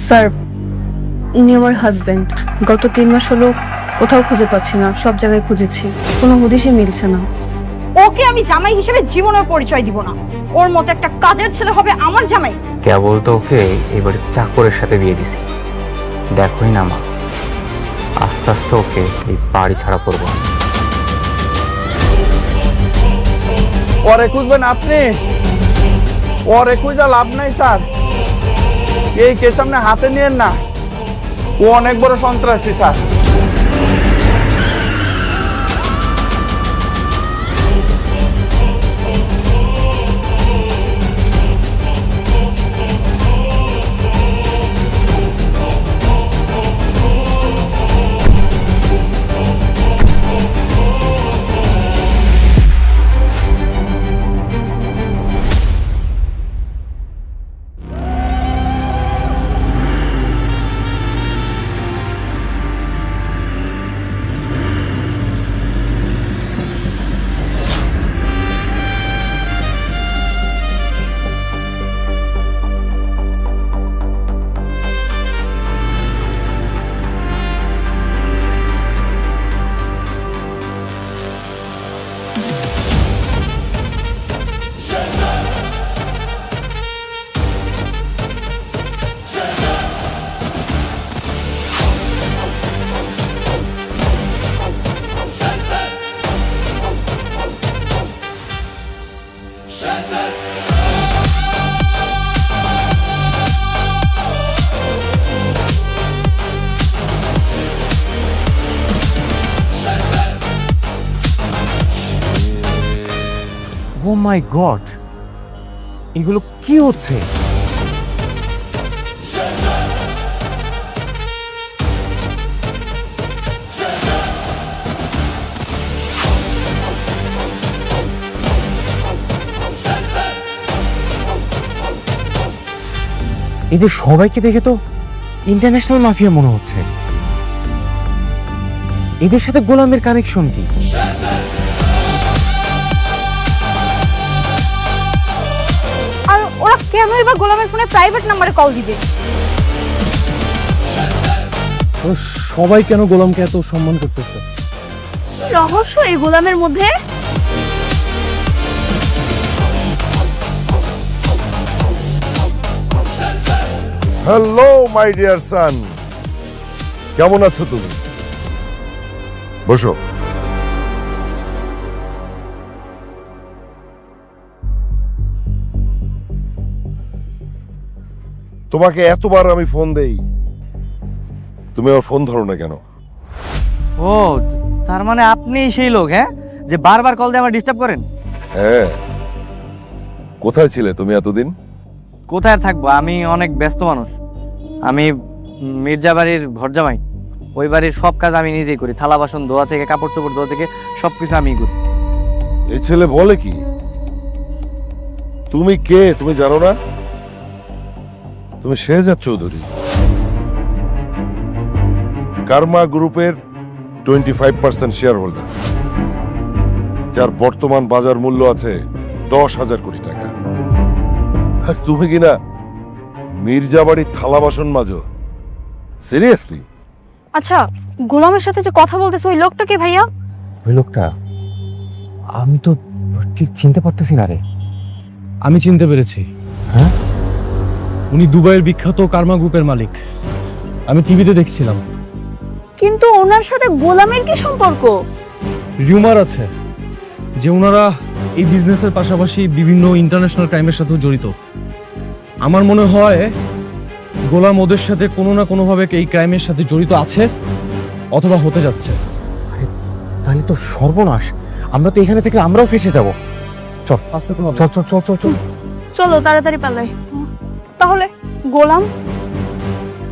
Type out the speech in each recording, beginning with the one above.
Sir, উনি আমার husband. গত 3 মাস হলো কোথাও খুঁজে পাচ্ছি না, সব জায়গায় খুঁজেছি, কোনো হদিশই মিলছে না। ওকে আমি জামাই হিসেবে জীবনেও পরিচয় দিব না। ওর মতো একটা কাজের ছেলে হবে আমার জামাই? কেবল তো ওকে এবারে চাকরের সাথে বিয়ে দিছি। দেখোই না মা, আস্তে আস্তে ওকে এই বাড়ি ছাড়া করবো। পরে খুঁজবেন আপনি, পরে খুঁজা লাভ নাই স্যার। এই কেস আপনি হাতে নিয়েন না, ও অনেক বড় সন্ত্রাসী স্যার। ও মাই গড, এগুলো কি হচ্ছে? এদের সবাইকে দেখে তো ইন্টারন্যাশনাল মাফিয়া মনে হচ্ছে। এদের সাথে গোলামের কানেকশন কি? আর ওরা কেনই বা গোলামের ফোনে প্রাইভেট নাম্বারে কল দিবে? সবাই কেন গোলামকে এত সম্মান করতেছে? রহস্য এই গোলামের মধ্যে। হ্যালো মাই ডিয়ার সান, কেমন আছো তুমি? বসো। তোমাকে এতবার আমি ফোন দেই, তুমি আমার ফোন ধরো না কেন? ও, তার মানে আপনি সেই লোক, হ্যাঁ, যে বারবার কল দিয়ে আমার ডিস্টার্ব করেন? হ্যাঁ, কোথায় ছিলে তুমি এতদিন? কোথায় থাকবো, আমি অনেক ব্যস্ত মানুষ। আমি মির্জা বাড়ির ভরজামাই। ওই বাড়ির সব কাজ আমি নিজেই করি, থালা বাসন ধোয়া থেকে কাপড় চোপড় ধোয়া থেকে সবকিছু আমিই করি। এই ছেলে বলে কি? তুমি কে তুমি জানো না? তুমি শেহজাদ চৌধুরী, কার্মা গ্রুপের 25% শেয়ার হোল্ডার, যার বর্তমান বাজার মূল্য আছে 10,000 কোটি টাকা। আর তুমি কিনা মির্জা বাড়ির থালা বাসন মাজো? সিরিয়াসলি? আচ্ছা, গোলামের সাথে যে কথা বলতেছে ওই লোকটা কে ভাইয়া? ওই লোকটা আমি তো ঠিক চিনতে পারতেছি না রে। আমি চিনতে পেরেছি। হ্যাঁ, উনি দুবাইয়ের বিখ্যাত কার্মা গ্রুপের মালিক। আমি টিভিতে দেখছিলাম। কিন্তু ওনার সাথে গোলামের কি সম্পর্ক? রিউমার আছে যে ওনারা এই বিজনেসের পাশাপাশি বিভিন্ন ইন্টারন্যাশনাল ক্রাইমের সাথেও জড়িত। আমার মনে হয় গোলাম ওদের সাথে কোনো না কোনোভাবে এই ক্রাইমের সাথে জড়িত আছে অথবা হতে যাচ্ছে। আরে তাহলে তো সর্বনাশ, আমরা তো এখানে থেকে আমরাও ফেসে যাব। চল চল চল চল চল চল। চলো তাড়াতাড়ি পালাই। তাহলে গোলাম?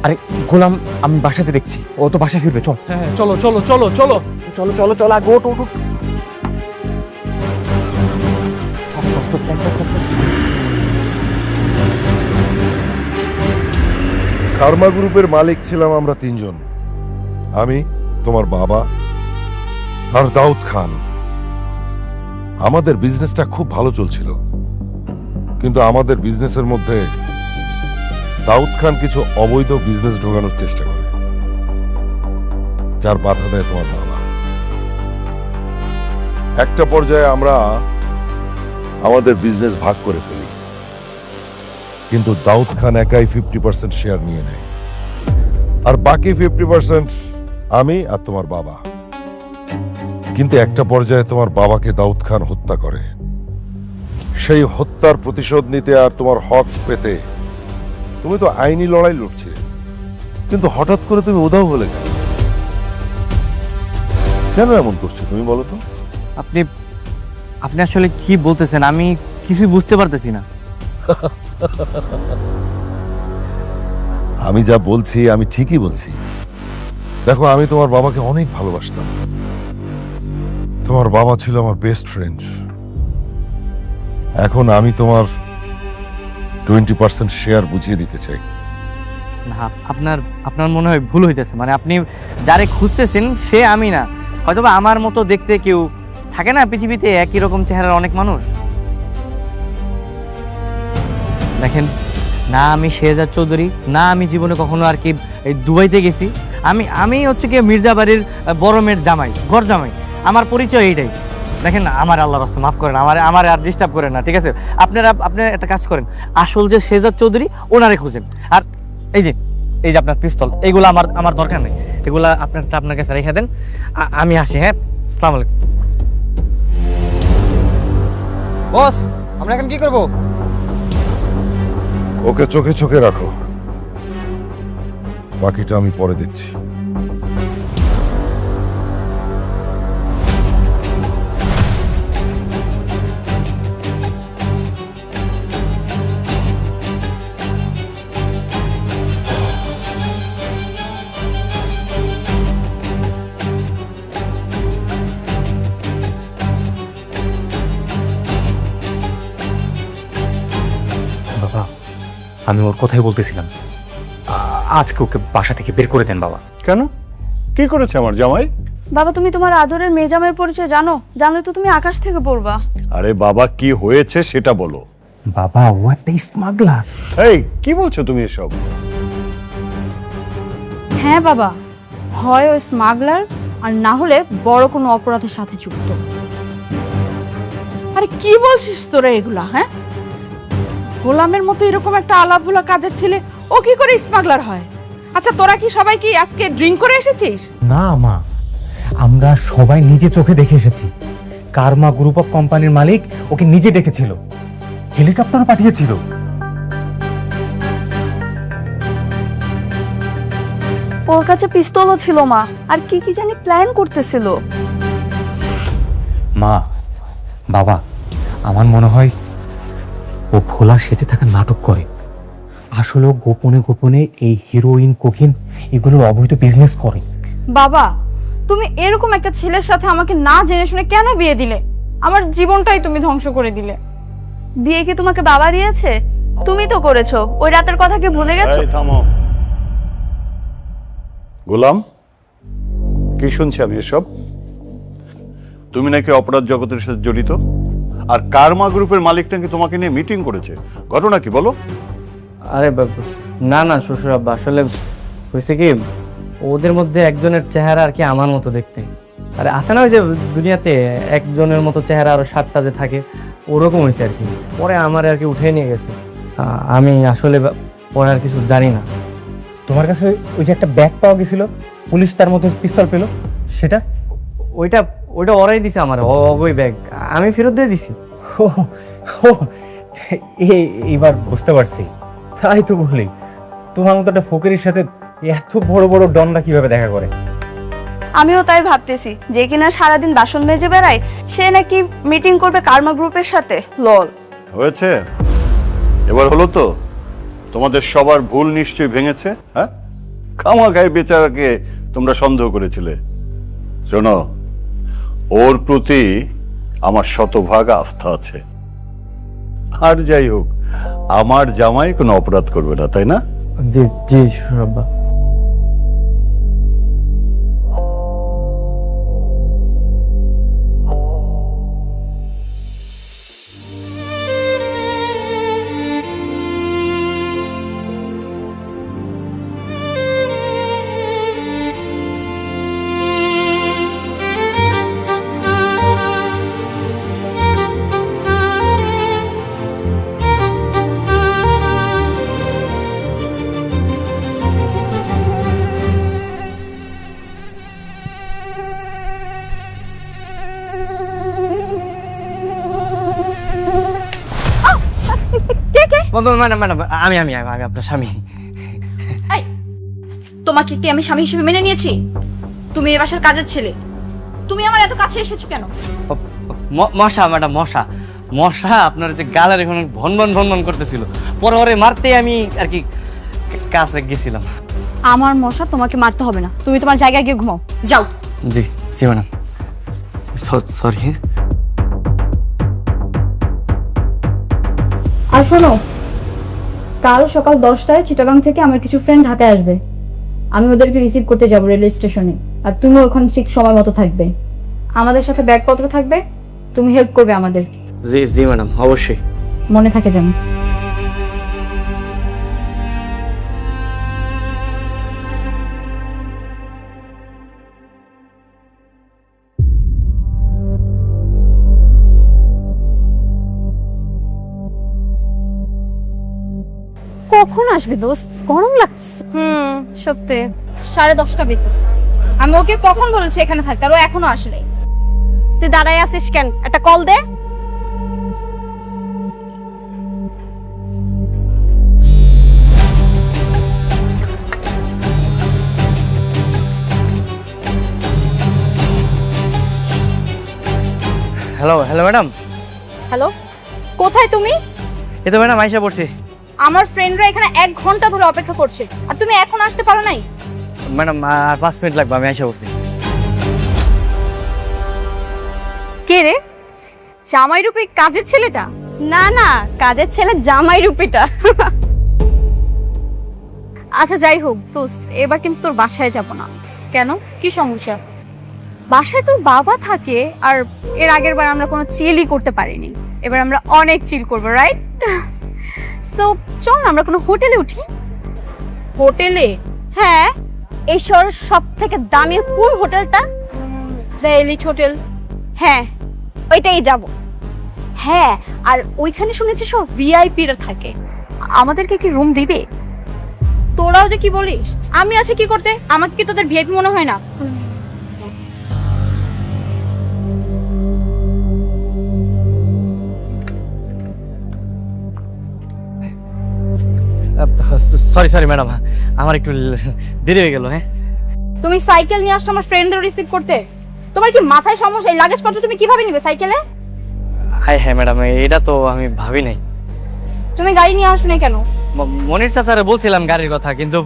আরে গোলাম আমি বাসাতে দেখছি, ও তো বাসা ফিরবে। চল হ্যাঁ, চলো চলো চলো চলো চলো চলো চলো, আগে ওঠ ওঠ ওঠ। ফাস্ট ফাস্ট ওঠ। কার্মা গ্রুপের মালিক ছিলাম আমরা 3 জন, আমি, তোমার বাবা আর দাউদ খান। আমাদের বিজনেসটা খুব ভালো চলছিল, কিন্তু আমাদের বিজনেসের মধ্যে দাউদ খান কিছু অবৈধ বিজনেস ঢোকানোর চেষ্টা করে, যার বাধা দেয় তোমার বাবা। একটা পর্যায়ে আমরা আমাদের বিজনেস ভাগ করে ফেলি, কিন্তু দাউদ খান একাই 50% শেয়ার নিয়ে নেয়, আর বাকি 50% আমি আর তোমার বাবা। কিন্তু একটা পর্যায়ে তোমার বাবাকে দাউদ খান হত্যা করে। সেই হত্যার প্রতিশোধ নিতে আর তোমার হক পেতে তুমি তো আইনি লড়াই লড়ছে, কিন্তু হঠাৎ করে তুমি উধাও হলে কেন? কেন এমন করছো তুমি বলো তো? আপনি আপনি আসলে কি বলতেছেন? আমি কিছুই বুঝতে পারতেছি না। আমি যা বলছি আমি ঠিকই বলছি। দেখো, আমি তোমার বাবাকে অনেক ভালোবাসতাম। তোমার বাবা ছিল আমার বেস্ট ফ্রেন্ড। এখন আমি তোমার 20% শেয়ার বুঝিয়ে দিতে চাই। না, আপনার আপনার মনে হয় ভুল হইতেছে। মানে আপনি যারে খুঁজতেছেন সে আমি না, হয়তোবা আমার মতো দেখতে কেউ থাকে না পৃথিবীতে, একই রকম চেহারার অনেক মানুষ। দেখেন, না আমি শেহজাদ চৌধুরী, না আমি জীবনে কখনো আর কি এই দুবাইতে গেছি। আমি হচ্ছে কি মির্জা বাড়ির বড় মেয়ের জামাই, ঘর জামাই। আমার পরিচয় এইটাই। দেখেন, আমার আল্লাহর রাস্তা মাফ করেন, আমার আর ডিস্টার্ব করেন না, ঠিক আছে? আপনারা একটা কাজ করেন, আসল যে শেহজাদ চৌধুরী ওনারে খুঁজেন। আর এই যে আপনার পিস্তল, এইগুলো আমার দরকার নেই, এগুলা আপনার কাছে রেখে দেন। আমি আসি, হ্যাঁ? আসসালামু আলাইকুম। বস, আমরা এখন কি করব? ওকে চোখে চোখে রাখো, বাকিটা আমি পরে দিচ্ছি। বাবা, আমি ওর কথাই বলতেছিলাম, আজকে ওকে বাসা থেকে বের করে দেন বাবা। কেন? কি করেছে আমার জামাই? বাবা, তুমি তোমার আদরের মেয়ে জামাইয়ের পরিচয় জানো? জানলে তো তুমি আকাশ থেকে পড়বা। আরে বাবা, কি হয়েছে সেটা বলো। বাবা, ও একটা স্মাগলার। এই কি বলছো তুমি এসব? হ্যাঁ বাবা, হয় ওই স্মাগলার, আর না হলে বড় কোনো অপরাধের সাথে যুক্ত। আরে কি বলছিস তোরা এগুলা? হ্যাঁ, গোলামের মতো এরকম একটা আলাভোলা কাজের ছেলে ও কি করে স্মাগলার হয়? আচ্ছা, তোরা কি সবাই কি আজকে ড্রিঙ্ক করে এসেছিস? না মা, আমরা সবাই নিজে চোখে দেখে এসেছি। কার্মা গ্রুপ অফ কোম্পানির মালিক ওকে নিজে ডেকেছিল, হেলিকপ্টারও পাঠিয়েছিল। ওর কাছে পিস্তলও ছিল মা, আর কি কি জানি প্ল্যান করতেছিল। মা, বাবা, আমার মনে হয় ও ভোলা সেজে থাকা নাটক করে। আসলে ও গোপনে গোপনে এই হিরোইন, কোকিন এগুলোর অবৈধ বিজনেস করে। বাবা, তুমি এরকম একটা ছেলের সাথে আমাকে না জেনে শুনে কেন বিয়ে দিলে? আমার জীবনটাই তুমি ধ্বংস করে দিলে। বিয়ে কি তোমাকে বাবা দিয়েছে? তুমি তো করেছো। ওই রাতের কথা কি ভুলে গেছো? এই থামো। গোলাম, কি শুনছি আমি এসব? তুমি নাকি অপরাধ জগতের সাথে জড়িত, আর কার্মা গ্রুপের মালিক নাকি তোমাকে নিয়ে মিটিং করেছে। ঘটনা কি বলো? আরে না শ্বশুর আব্বা, আসলে হয়েছে কি, ওদের মধ্যে একজনের চেহারা আর কি আমার মতো দেখতে। আরে আছে না ওই যে দুনিয়াতে একজনের মতো চেহারা আরো 7টা যে থাকে, ওরকম হয়েছে আর কি। পরে আমার আর কি উঠে নিয়ে গেছে। আমি আসলে পরে আর কিছু জানি না। তোমার কাছে ওই যে একটা ব্যাগ পাওয়া গেছিল, পুলিশ তার মধ্যে পিস্তল পেল, সেটা? ওইটা ওরাই দিছে আমার, ওই ব্যাগ আমি ফেরত দিয়ে দিছি। ও, ও, এইবার বুঝতে পারছি। তাই তো বলি, তোমার মতো একটা ফকিরের সাথে এত বড় বড় ডনরা কিভাবে দেখা করে। আমিও তাই ভাবতেছি, যে কিনা সারাদিন বাসন মেজে বেড়ায়, সে নাকি মিটিং করবে কার্মা গ্রুপের সাথে। লল। হয়েছে, এবার হলো তো? তোমাদের সবার ভুল নিশ্চয়ই ভেঙেছে। হ্যাঁ, খামাখাই বেচারাকে তোমরা সন্দেহ করেছিলে। শোনো, ওর প্রতি আমার শতভাগ আস্থা আছে। আর যাই হোক, আমার জামাই কোনো অপরাধ করবে না, তাই না? জি শ্বশুর আব্বা। ম্যাডাম ম্যাডাম আমি আমি আমি আপনার স্বামী। এই, তোমাকে কি আমি স্বামী হিসেবে মেনে নিয়েছি? তুমি এই বাসার কাজের ছেলে, তুমি আমার এত কাছে এসেছো কেন? মশা ম্যাডাম, মশা মশা আপনার যে গালের এখন ভন ভন ভন ভন করতেছিল, পরে ওরে মারতে আমি আর কি কাছে গেছিলাম। আমার মশা তোমাকে মারতে হবে না, তুমি তোমার জায়গায় গিয়ে ঘুমাও, যাও। জি জি ম্যাডাম, সরি। আর শোনো, কাল সকাল 10টায় চিটাগাং থেকে আমার কিছু ফ্রেন্ড ঢাকায় আসবে, আমি ওদেরকে রিসিভ করতে যাব রেলওয়ে স্টেশনে। আর তুমি ওখানে ঠিক সময় মতো থাকবে, আমাদের সাথে ব্যাগপত্র থাকবে, তুমি হেল্প করবে আমাদের। জি জি ম্যাডাম, অবশ্যই। মনে থাকে যেন। কখন আসবে দোস্ত? গরম লাগছে। সত্যি 10:30 বেজেছে। আমি ওকে কখন বলেছি এখানে থাকতে, আর ও এখনো আসলে। তুই দাঁড়ায় আছিস কেন? একটা কল দে। Hello hello madam. হ্যালো, কোথায় তুমি? এই তো ম্যাডাম আইসা পড়ছি। আমার ফ্রেন্ডরা এখানে 1 ঘন্টা ধরে অপেক্ষা করছে, আর তুমি এখন আসতে পারো নাই? ম্যাডাম আর 5 মিনিট লাগবে, আমি আইসা পড়ছি। কে রে? জামাই রূপী কাজের ছেলেটা? না না, কাজের ছেলে জামাই রূপীটা। আচ্ছা যাই হোক দোস্ত, এবার কিন্তু তোর বাসায় যাব না। কেন, কি সমস্যা? বাসায় তোর বাবা থাকে, আর এর আগের বার আমরা কোনো চিলই করতে পারিনি, এবার আমরা অনেক চিল করবো, রাইট? সো চল না আমরা কোনো হোটেলে উঠি। হোটেলে? হ্যাঁ, এই শহরের সব থেকে দামি কোন হোটেলটা? The elite hotel. হ্যাঁ, ওইটাই যাব। হ্যাঁ, আর ওইখানে শুনেছি সব ভিআইপিরা থাকে। আমাদেরকে কি রুম দিবে? তোরাও যে কি বলিস, আমি আছি কি করতে? আমাকে কি তোদের ভিআইপি মনে হয় না? সরি সরি ম্যাডাম, আমার একটু দেরি হয়ে গেল। হ্যাঁ, তুমি সাইকেল নিয়ে আসছো আমার ফ্রেন্ডদের রিসিভ করতে? তোমার কি মাথায় সমস্যা? এই লাগেজপত্র তুমি কিভাবে নিবে সাইকেলে? হ্যাঁ ম্যাডাম, এটা তো আমি ভাবি নাই। তুমি গাড়ি নিয়ে আসো না কেন? মনির চাচারে বলছিলাম গাড়ির কথা, কিন্তু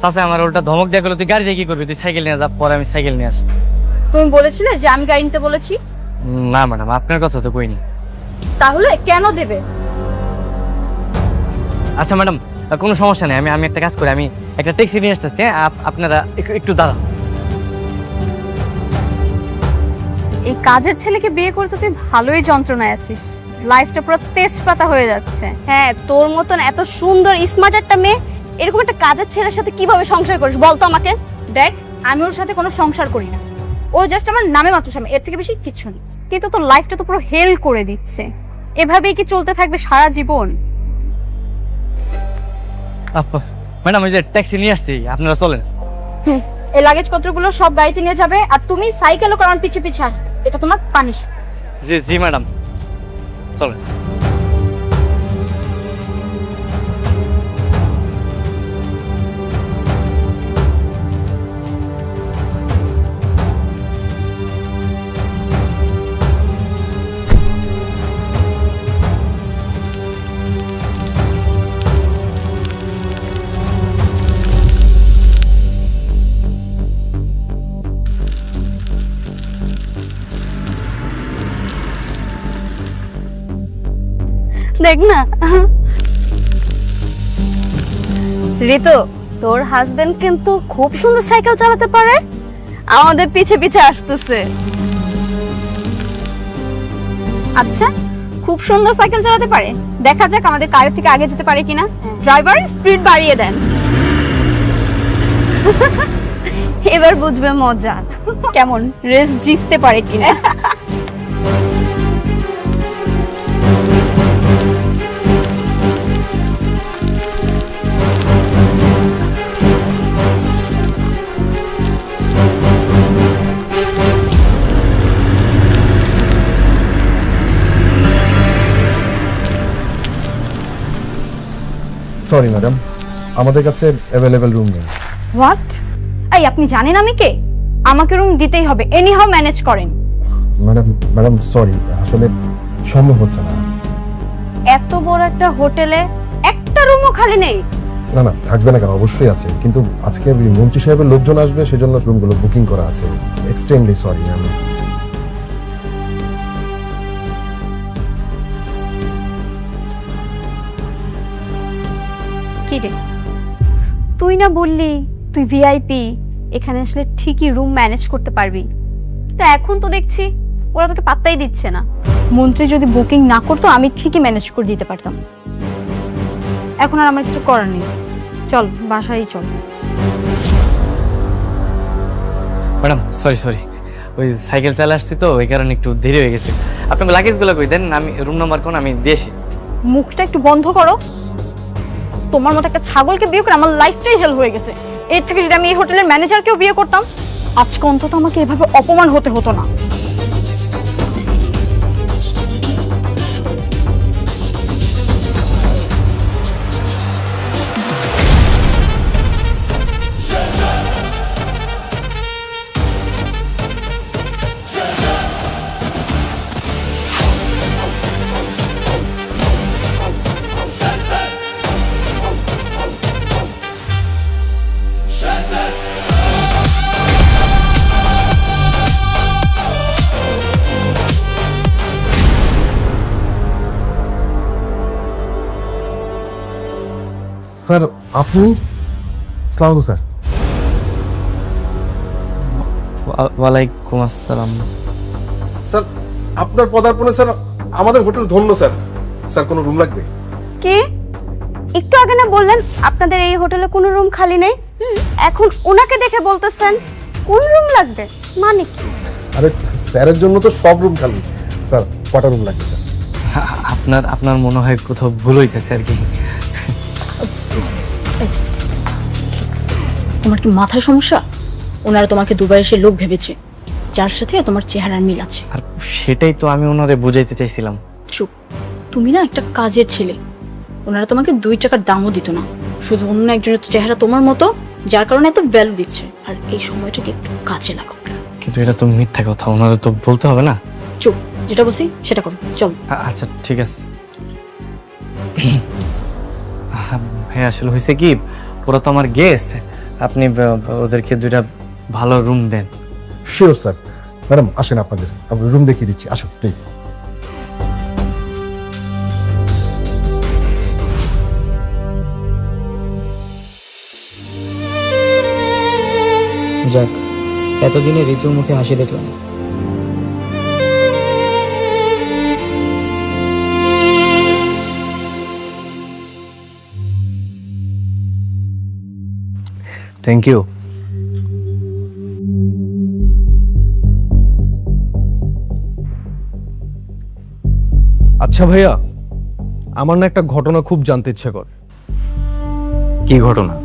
চাচা আমার উল্টা ধমক দিয়ে গেলো, তুই গাড়ি দিয়ে কি করবি, তুই সাইকেল নিয়ে যা। পরে আমি সাইকেল নিয়ে আসি। তুমি বলেছিলে যে আমি গাড়ি নিতে বলেছি? না ম্যাডাম, আপনার কথা তো কইনি। তাহলে কেন দেবে? আচ্ছা ম্যাডাম, কোনো সমস্যা নেই, আমি একটা কাজ করি, আমি একটা ট্যাক্সি নিয়ে আসতেছি। আপনারা একটু দাঁড়ান। এই কাজের ছেলেকে বিয়ে করতে তুই ভালোই যন্ত্রণায় আছিস, লাইফটা পুরো তেজপাতা হয়ে যাচ্ছে। হ্যাঁ, তোর মতন এত সুন্দর স্মার্ট একটা মেয়ে এরকম একটা কাজের ছেলের সাথে কিভাবে সংসার করিস বলতো আমাকে? দেখ, আমি ওর সাথে কোনো সংসার করি না, ও জাস্ট আমার নামে মাত্র স্বামী, এর থেকে বেশি কিছু নেই। কিন্তু তোর লাইফটা তো পুরো হেল করে দিচ্ছে, এভাবেই কি চলতে থাকবে সারা জীবন? ম্যাডাম, ওই যে ট্যাক্সি নিয়ে আসছি, আপনারা চলেন। এই লাগেজ পত্রগুলো সব গাড়িতে নিয়ে যাবে, আর তুমি সাইকেলও কারণ পিছে পিছে আস, এটা তোমার পানিশ। জি জি ম্যাডাম, চলেন। দেখ না ঋতু, তোর হাজবেন্ড কিন্তু খুব সুন্দর সাইকেল চালাতে পারে, আমাদের পিছে পিছে আসতেছে। আচ্ছা, খুব সুন্দর সাইকেল চালাতে পারে, দেখা যাক আমাদের কারের থেকে আগে যেতে পারে কিনা। ড্রাইভার স্পিড বাড়িয়ে দেন। এবার বুঝবে মজা, কেমন রেস জিততে পারে কিনা। সরি ম্যাডাম, আমাদের কাছে অ্যাভেলেবেল রুম নেই। হোয়াট? এই আপনি জানেন আমি কে? আমাকে রুম দিতেই হবে, এনিহাউ ম্যানেজ করেন। ম্যাডাম সরি, আসলে সম্ভব হচ্ছে না। এত বড় একটা হোটেলে একটা রুমও খালি নেই? না না, থাকবে না কেন, অবশ্যই আছে, কিন্তু আজকে মন্ত্রী সাহেবের লোকজন আসবে, সেজন্য রুমগুলো বুকিং করা আছে। Extremely sorry ma'am. কি রে, তুই না বললি তুই ভিআইপি, এখানে আসলে ঠিকই রুম ম্যানেজ করতে পারবি? তা এখন তো দেখছি ওরা তোকে পাত্তাই দিচ্ছে না। মন্ত্রী যদি বুকিং না করতো আমি ঠিকই ম্যানেজ করে দিতে পারতাম। এখন আর আমার কিছু করার নেই, চল বাসায় চল। ম্যাডাম সরি, ওই সাইকেল চালা আসছি তো ওই কারণে একটু দেরি হয়ে গেছে। আপনাকে লাগেজগুলো কই দেন, আমি রুম নাম্বার কোন আমি দিয়েছি। মুখটা একটু বন্ধ করো। তোমার মতো একটা ছাগলকে বিয়ে করে আমার লাইফটাই হেল হয়ে গেছে। এর থেকে যদি আমি এই হোটেলের ম্যানেজারকেও বিয়ে করতাম, আজকে অন্তত আমাকে এভাবে অপমান হতে হতো না। স্যার আপনি? আসসালামু আলাইকুম স্যার। ওয়ালাইকুম আসসালাম। স্যার আপনার পদার্পণে স্যার আমাদের হোটেল ধন্য স্যার। স্যার কোনো রুম লাগবে? কি একটু আগে না বললেন আপনাদের এই হোটেলে কোনো রুম খালি নেই, এখন ওনাকে দেখে বলতেছেন কোন রুম লাগবে? মানে কি? আরে স্যারের জন্য তো সব রুম খালি। স্যার কটা রুম লাগবে স্যার? আপনার মনে হয় কোথাও ভুল হইতেছে আর কি। তোমার কি মাথায় সমস্যা? ওনারা তোমাকে দুবাই এসে লোক ভেবেছে, যার সাথে তোমার চেহারার মিল আছে। আর সেটাই তো আমি ওনারে বুঝাইতে চাইছিলাম। চুপ, তুমি না একটা কাজের ছেলে। ওনারা তোমাকে 2 টাকার দামও দিত না, শুধু অন্য একজনের চেহারা তোমার মতো, যার কারণে এত ভ্যালু দিচ্ছে। আর এই সময়টাকে একটু কাজে লাগো। কিন্তু এটা তো মিথ্যা কথা, ওনারা তো বলতে হবে না। চুপ, যেটা বলছি সেটা করো, চলো। আচ্ছা ঠিক আছে। ভাই আসলে হয়েছে কি, ওরা তো আমার গেস্ট, আপনি ওদেরকে 2টা ভালো রুম দেন। Sure sir. ম্যাডাম আসেন, আপনাদের রুম দেখিয়ে দিচ্ছি, আসুন প্লিজ। যাক, এতদিনে ঋতুর মুখে হাসি দেখলাম। Thank you. আচ্ছা ভাইয়া, আমার না একটা ঘটনা খুব জানতে ইচ্ছে করে। কি ঘটনা?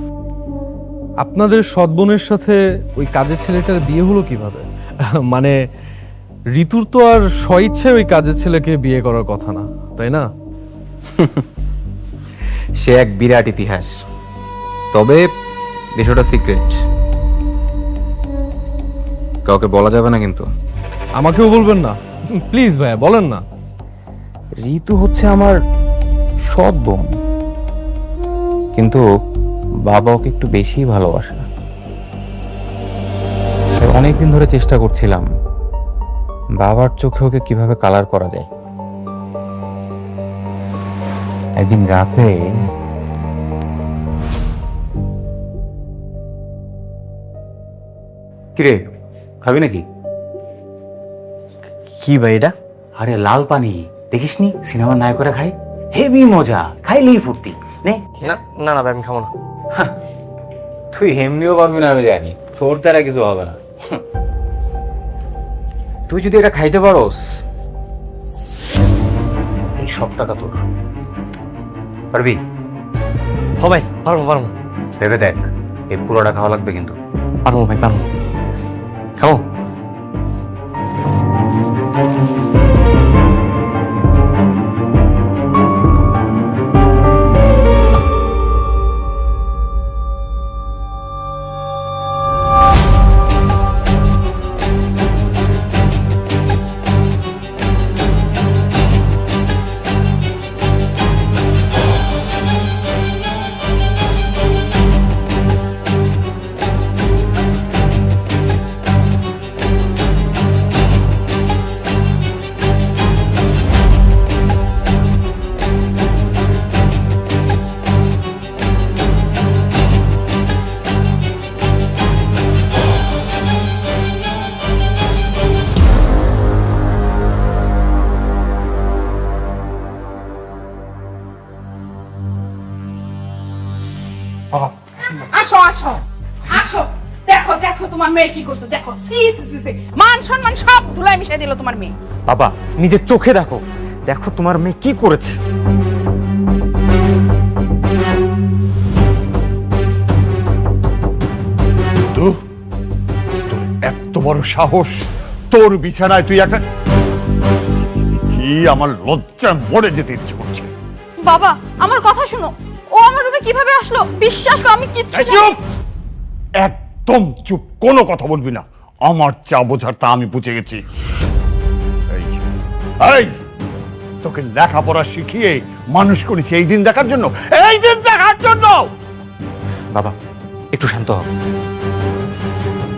আপনাদের সৎবোনের সাথে ওই কাজের ছেলেটার বিয়ে হলো কিভাবে? মানে ঋতুর তো আর স্বইচ্ছায় ওই কাজের ছেলেকে বিয়ে করার কথা না, তাই না? সে এক বিরাট ইতিহাস, তবে বিষয়টা সিক্রেট, কাউকে বলা যাবে না কিন্তু। আমাকেও বলবেন না প্লিজ ভাইয়া, বলেন না। ঋতু হচ্ছে আমার সৎ বোন, কিন্তু বাবা ওকে একটু বেশি ভালোবাসে। অনেকদিন ধরে চেষ্টা করছিলাম বাবার চোখে ওকে কিভাবে কালার করা যায়। একদিন রাতে কিরে, খাবি নাকি? কি ভাই এটা? আরে লাল পানি, দেখিসনি সিনেমার নায়করা খায়, হেভি মজা, খাইলেই ফুর্তি। নে। না না ভাই আমি খাবো না। তুই এমনিও পারবি না আমি জানি, তোর তারা কিছু হবে না। তুই যদি এটা খাইতে পারোস, এই সব টাকা তোর। পারবি? হ ভাই, পারবো। ভেবে দেখ, এই পুরোটা খাওয়া লাগবে কিন্তু। পারবো ভাই, পারবো। খাবো। আসো আসো আসো, দেখো দেখো তোমার মেয়ে কি করছে, দেখো সি সি সি সি। মান সম্মান সব ধুলায় মিশিয়ে দিল তোমার মেয়ে। বাবা নিজের চোখে দেখো, দেখো তোমার মেয়ে কি করেছে। তোর এত বড় সাহস, তোর বিছানায় তুই একটা আমার লজ্জায় মরে যেতে ইচ্ছে করছে। বাবা আমার কথা শুনো, ও আমার রুমে কিভাবে আসলো বিশ্বাস করো আমি কিচ্ছু এই চুপ, একদম চুপ, কোনো কথা বলবি না। আমার চা বোঝার তা আমি বুঝে গেছি। এই, এই, তোকে লেখাপড়া শিখিয়ে মানুষ করেছি এই দিন দেখার জন্য, এই দিন দেখার জন্য। বাবা একটু শান্ত হও,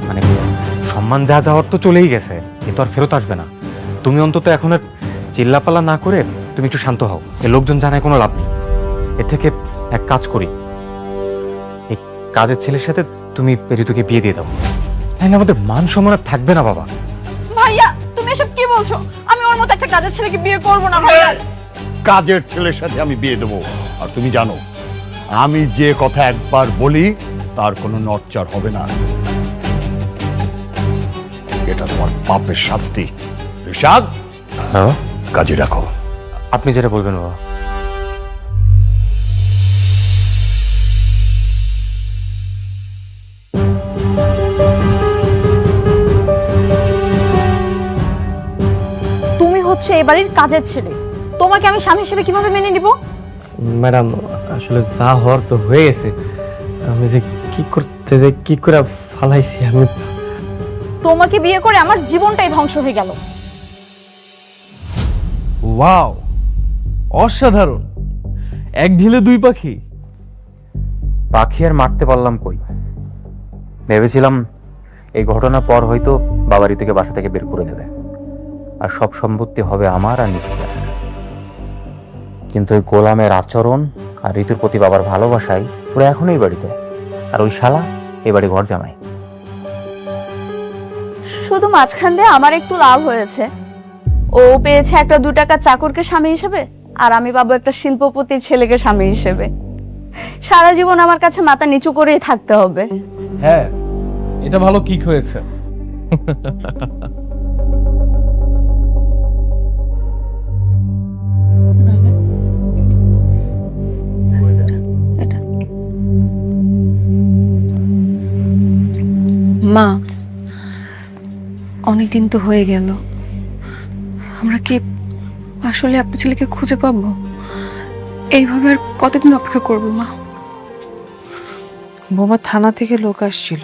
মানে সম্মান যা যাওয়ার তো চলেই গেছে, এ তো আর ফেরত আসবে না। তুমি অন্তত এখন আর চিল্লাপাল্লা না করে তুমি একটু শান্ত হও। এ লোকজন জানায় কোনো লাভ নেই। এর থেকে এক কাজ করি, এই কাজের ছেলের সাথে তুমি ঋতুকে বিয়ে দিয়ে দাও, তাই না আমাদের মান সম্মান আর থাকবে না। বাবা ভাইয়া তুমি এসব কি বলছো? আমি ওর মতো একটা কাজের ছেলেকে বিয়ে করব না ভাইয়া। কাজের ছেলের সাথে আমি বিয়ে দেবো, আর তুমি জানো আমি যে কথা একবার বলি তার কোনো নড়চড় হবে না। এটা তোমার পাপের শাস্তি। ঋষাদ, বাবা কাজে রাখো। আপনি যেটা বলবেন বাবা। তুমি হচ্ছে এ বাড়ির কাজের ছেলে, তোমাকে আমি স্বামী হিসেবে কিভাবে মেনে নিব? ম্যাডাম আসলে যা হওয়ার তো হয়ে গেছে, আমি যে কি করতে যে কি করে ফালাইছি আমি। তোমাকে বিয়ে করে আমার জীবনটাই ধ্বংস হয়ে গেল। ওয়াও, অসাধারণ, এক ঢিলে দুই পাখি। পাখি আর মারতে পারলাম কই? ভেবেছিলাম এই ঘটনার পর হয়তো বাবা ঋতুকে বাসা থেকে বের করে দেবে আর সব সম্পত্তি হবে আমার আর নিশিতার। কিন্তু ওই গোলামের আচরণ আর ঋতুর প্রতি বাবার ভালোবাসায় ওরা এখনো এই বাড়িতে, আর ওই শালা এই বাড়ি ঘর জামাই। শুধু মাঝখান দিয়ে আমার একটু লাভ হয়েছে, ও পেয়েছে একটা 2 টাকা চাকরকে স্বামী হিসেবে, আর আমি পাবো একটা শিল্পপতির ছেলেকে স্বামী হিসেবে। সারা জীবন আমার কাছে মাথা নিচু করেই থাকতে হবে। হ্যাঁ, এটা ভালো কিক হয়েছে। মা, অনেকদিন তো হয়ে গেল, আমরা কি আসলে আপনার ছেলেকে খুঁজে পাবো? এইভাবে আর কতদিন অপেক্ষা করবো মা? বোমা থানা থেকে লোক আসছিল,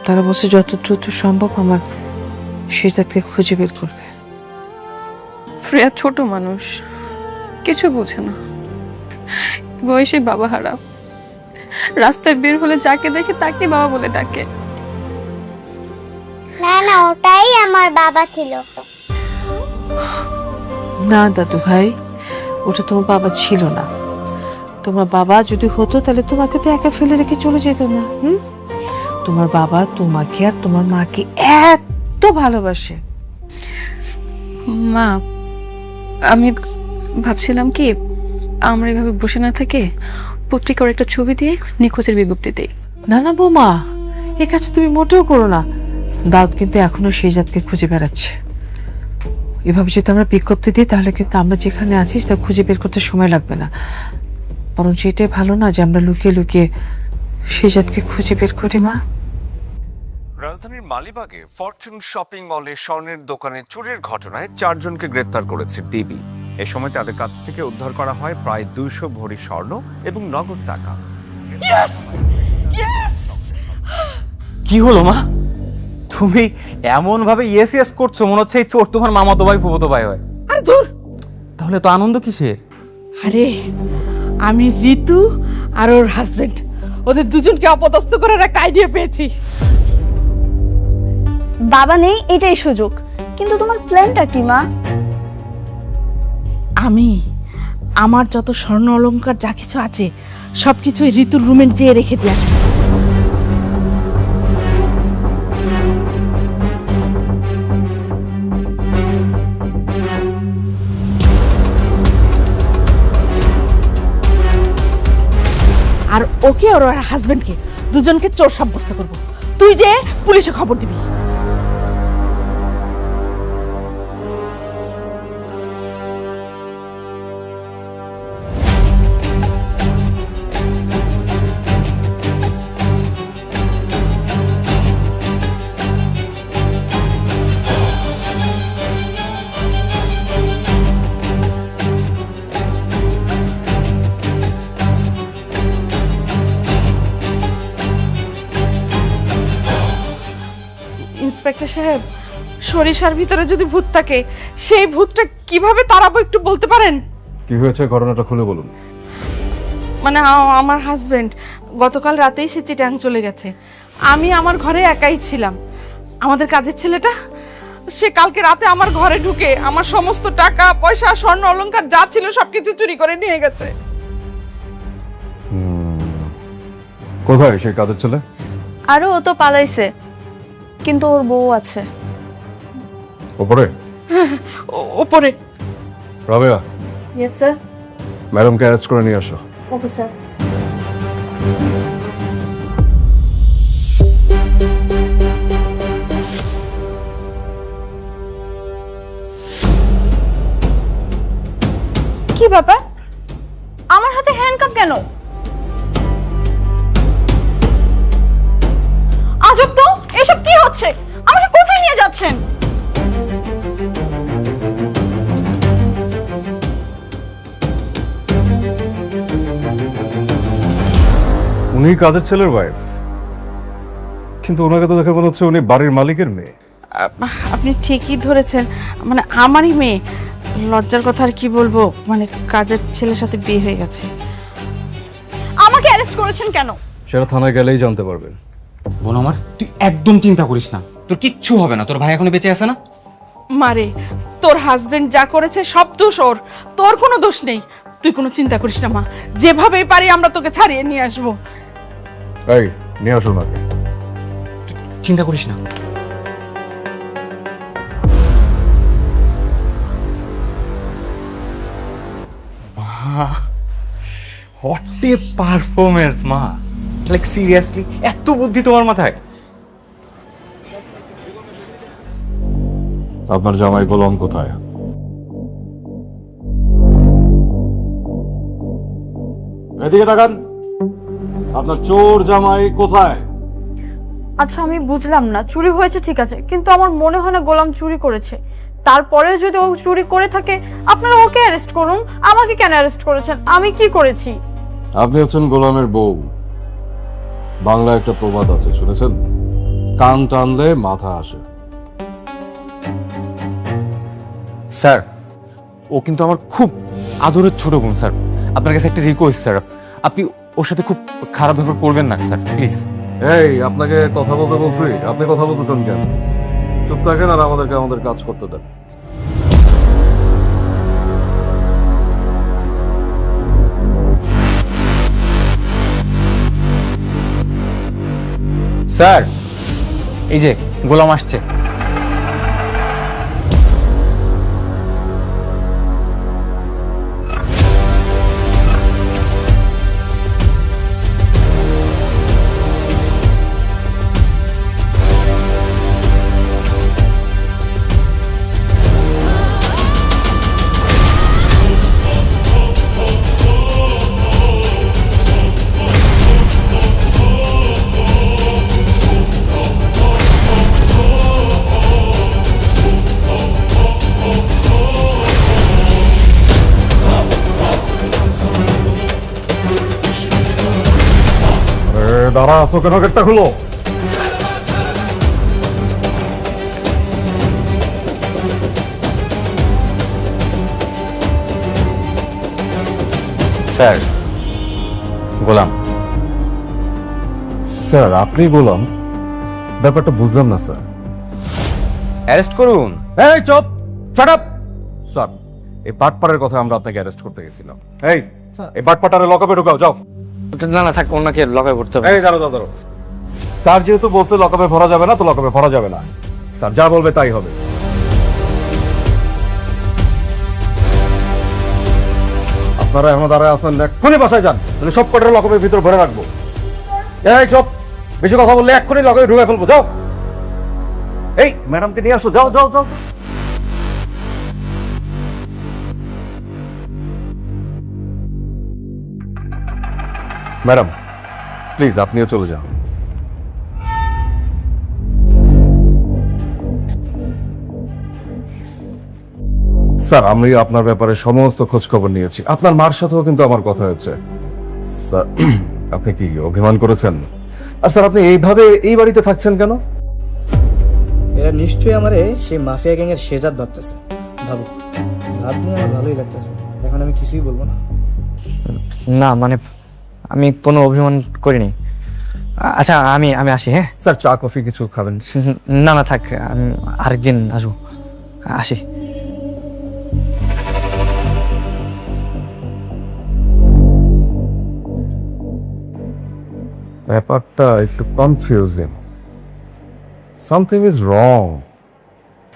তারা বলছে যত দ্রুত সম্ভব আমার শেজাদকে খুঁজে বের করবে। ফ্রেয়া ছোট মানুষ, কিছু বোঝে না, বয়সে বাবা হারা, রাস্তায় বের হলে যাকে দেখে তাকে বাবা বলে ডাকে। না না, ওটাই আমার বাবা ছিল। না দাদু ভাই, ওটা তোমার বাবা ছিল না। তোমার বাবা যদি হতো তাহলে তোমাকে তো একা ফেলে রেখে চলে যেত না। তোমার বাবা তোমাকে আর তোমার মাকে এত ভালোবাসে। মা, আমি ভাবছিলাম কি আমরা এভাবে বসে না থেকে পত্রিকার একটা ছবি দিয়ে নিখোঁজের বিজ্ঞপ্তি দেই। না না বৌমা, এ কাজ তুমি মোটেও করো না। দাউদ কিন্তু এখনো শেজাদকে খুঁজে বেড়াচ্ছে। এভাবে যদি আমরা বিজ্ঞপ্তি দিই তাহলে কিন্তু আমরা যেখানে আছি তা খুঁজে বের করতে সময় লাগবে না। বরং এটাই ভালো না যে আমরা লুকিয়ে লুকিয়ে শেজাদকে খুঁজে বের করি। মা, রাজধানীর মালিবাগে ফরচুন শপিং মলে স্বর্ণের দোকানে চুরির ঘটনায় 4 জনকে গ্রেপ্তার করেছে ডিবি। এ সময় তাদের কাছ থেকে উদ্ধার করা হয় প্রায় 200 ভরি স্বর্ণ এবং নগদ টাকা। কি হলো মা? তুমি এমন ভাবে ইয়েস ইয়েস করছো মনে হচ্ছে এই চোর তোমার মামাতো ভাই ফুফাতো ভাই হয়। আরে ধুর, তাহলে তো আনন্দ কিসের? আরে আমি ঋতু আর ওর হাজবেন্ড, ওদের দুজনকে অপদস্থ করার একটা আইডিয়া পেয়েছি। বাবা নেই এটাই সুযোগ, কিন্তু তোমার প্ল্যানটা কি মা? আমি আমার যত স্বর্ণ অলংকার যা কিছু আছে সবকিছু ঋতুর রুমে যেয়ে রেখে দিয়ে আসবো। আর ওকে আর ওর হাজবেন্ডকে দুজনকে চোর সাব্যস্ত করব। তুই যে পুলিশে খবর দিবি। ইন্সপেক্টর সাহেব, সরিষার ভিতরে যদি ভূত থাকে সেই ভূতটা কিভাবে তাড়াবো একটু বলতে পারেন? কি হয়েছে ঘটনাটা খুলে বলুন। মানে আমার হাজবেন্ড গতকাল রাতেই সে চিটাং চলে গেছে। আমি আমার ঘরে একাই ছিলাম। আমাদের কাজের ছেলেটা সে কালকে রাতে আমার ঘরে ঢুকে আমার সমস্ত টাকা পয়সা স্বর্ণ অলংকার যা ছিল সবকিছু চুরি করে নিয়ে গেছে। কোথায় সেই কাজের ছেলে? আরো ও তো পালাইছে, কিন্তু ওর বউ আছে। ওপরে? ওপরে। Rabeya, yes sir. ম্যাডামকে অ্যারেস্ট করে নিয়ে আসো। Okay sir. কি ব্যাপার, আমার হাতে হ্যান্ডকাপ কেন? আজব তো, এসব কি হচ্ছে? আমাকে কোথায় নিয়ে যাচ্ছেন? উনি কাজের ছেলের ওয়াইফ, কিন্তু ওনাকে তো দেখে মনে হচ্ছে উনি বাড়ির মালিকের মেয়ে। আপনি ঠিকই ধরেছেন, মানে আমারই মেয়ে। লজ্জার কথা আর কি বলবো, মানে কাজের ছেলের সাথে বিয়ে হয়ে গেছে। আমাকে অ্যারেস্ট করেছেন কেন? সেটা থানায় গেলেই জানতে পারবেন। বোন আমার, তুই একদম চিন্তা করিস না, তোর কিচ্ছু হবে না। তোর ভাই এখনো বেঁচে আছে না? মারে, তোর হাজবেন্ড যা করেছে সব দোষ ওর, তোর কোনো দোষ নেই। তুই কোনো চিন্তা করিস না মা, যেভাবেই পারি আমরা তোকে ছাড়িয়ে নিয়ে আসবো। এই নিয়ে আসুন ওনাকে। চিন্তা করিস না। হোয়াট এ পারফরমেন্স মা, লাইক সিরিয়াসলি এত বুদ্ধি তোমার মাথায়? আপনার জামাই গোলাম কোথায়? এদিকে তাকান, আপনার চোর জামাই কোথায়? আচ্ছা আমি বুঝলাম না, চুরি হয়েছে ঠিক আছে, কিন্তু আমার মনে হয় না গোলাম চুরি করেছে। তারপরেও যদি ও চুরি করে থাকে আপনারা ওকে অ্যারেস্ট করুন, আমাকে কেন অ্যারেস্ট করেছেন? আমি কি করেছি? আপনি হচ্ছেন গোলামের বউ। বাংলায় একটা প্রবাদ আছে, শুনেছেন? কান টানলে মাথা আসে। স্যার, ও কিন্তু আমার খুব আদরের ছোট বোন স্যার। আপনার কাছে একটা রিকোয়েস্ট স্যার, আপনি ওর সাথে খুব খারাপ ব্যবহার করবেন না স্যার, প্লিজ। এই আপনাকে কথা বলতে বলছি, আপনি কথা বলতেছেন কেন? চুপ থাকেন আর আমাদেরকে আমাদের কাজ করতে দেন। স্যার, এই যে গোলাম আসছে। দাঁড়া আছো কেন? গেটটা খুলো। স্যার, গোলাম। স্যার আপনি গোলাম? ব্যাপারটা বুঝলাম না স্যার। অ্যারেস্ট করুন। এই চুপ, শাট আপ। স্যার, এই বাটপাড়ের কথা আমরা আপনাকে অ্যারেস্ট করতে গেছিলাম। এই বাটপাটারে লকআপে ঢুকাও, যাও। না না থাক, ওনাকে লকায় পড়তে হবে। এই দাঁড়ো দাঁড়ো দাঁড়ো। স্যার যেহেতু বলছে লকআপে ভরা যাবে না, তো লকআপে ভরা যাবে না। স্যার যা বলবে তাই হবে। আপনারা এখন দাঁড়ায় আছেন, এক্ষুনি বাসায় যান, তাহলে সব কটার লকপের ভিতর ভরে রাখবো। এই চপ, বেশি কথা বললে এক্ষুনি লকপে ঢুকে ফেলবো। যাও, এই ম্যাডামকে নিয়ে আসো, যাও যাও যাও। ম্যাডাম প্লিজ আপনিও চলে যান। স্যার আমি আপনার ব্যাপারে সমস্ত খোঁজ খবর নিয়েছি, আপনার মার সাথেও কিন্তু আমার কথা হয়েছে। স্যার আপনি কি অভিমান করেছেন? আর স্যার আপনি এইভাবে এই বাড়িতে থাকছেন কেন? এরা নিশ্চয়ই আমারে সেই মাফিয়া গ্যাংয়ের শেজাদ ভাবতেছে। ভাবো, ভাব নিয়ে আমার ভালোই লাগতেছে, এখন আমি কিছুই বলবো না। না মানে আমি কোনো অভিমান করিনি। আচ্ছা আমি আমি আসি। হ্যাঁ স্যার চা কফি কিছু খাবেন? না না থাক, আমি আরেকদিন আসবো। আসি। ব্যাপারটা একটু কনফিউজিং, সামথিং ইজ রং।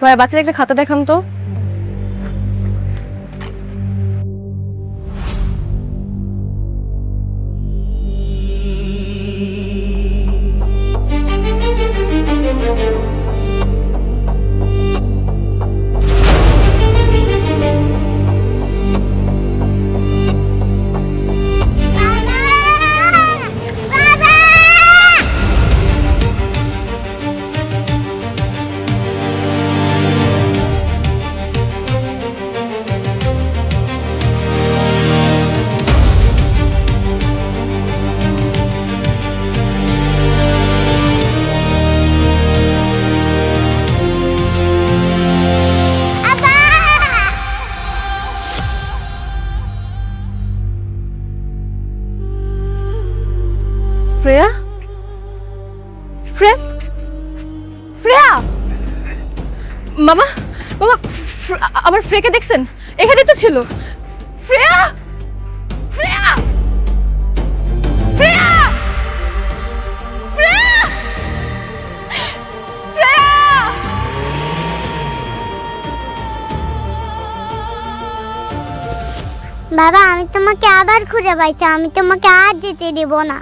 ভাই বাচ্চাদের একটা খাতা দেখান তো। শ্রেয়া, শ্রেয়া, শ্রেয়া, মামা মামা আমার ফ্রেকে দেখছেন? এখানেই তো ছিল। শ্রেয়া, শ্রেয়া, শ্রেয়া, শ্রেয়া, শ্রেয়া। বাবা আমি তোমাকে আবার খুঁজে পাইছি, আমি তোমাকে আর যেতে দেব না।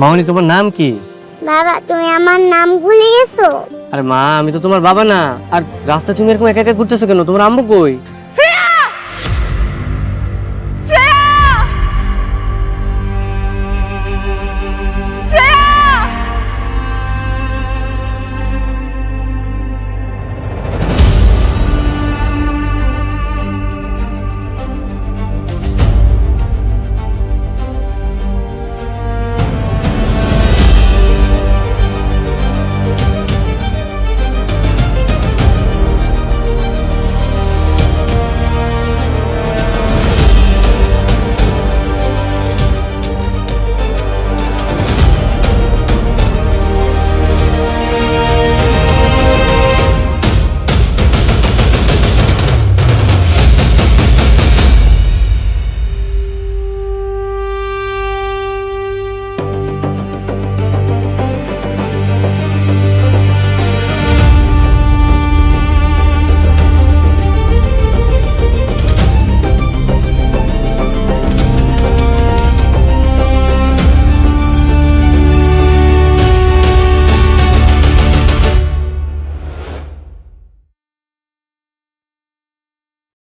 মামনি তোমার নাম কি? বাবা তুমি আমার নাম ভুলে গেছো? আরে মা আমি তো তোমার বাবা না। আর রাস্তায় তুমি এরকম একা একা ঘুরতেছো কেন? তোমার আম্মু কই?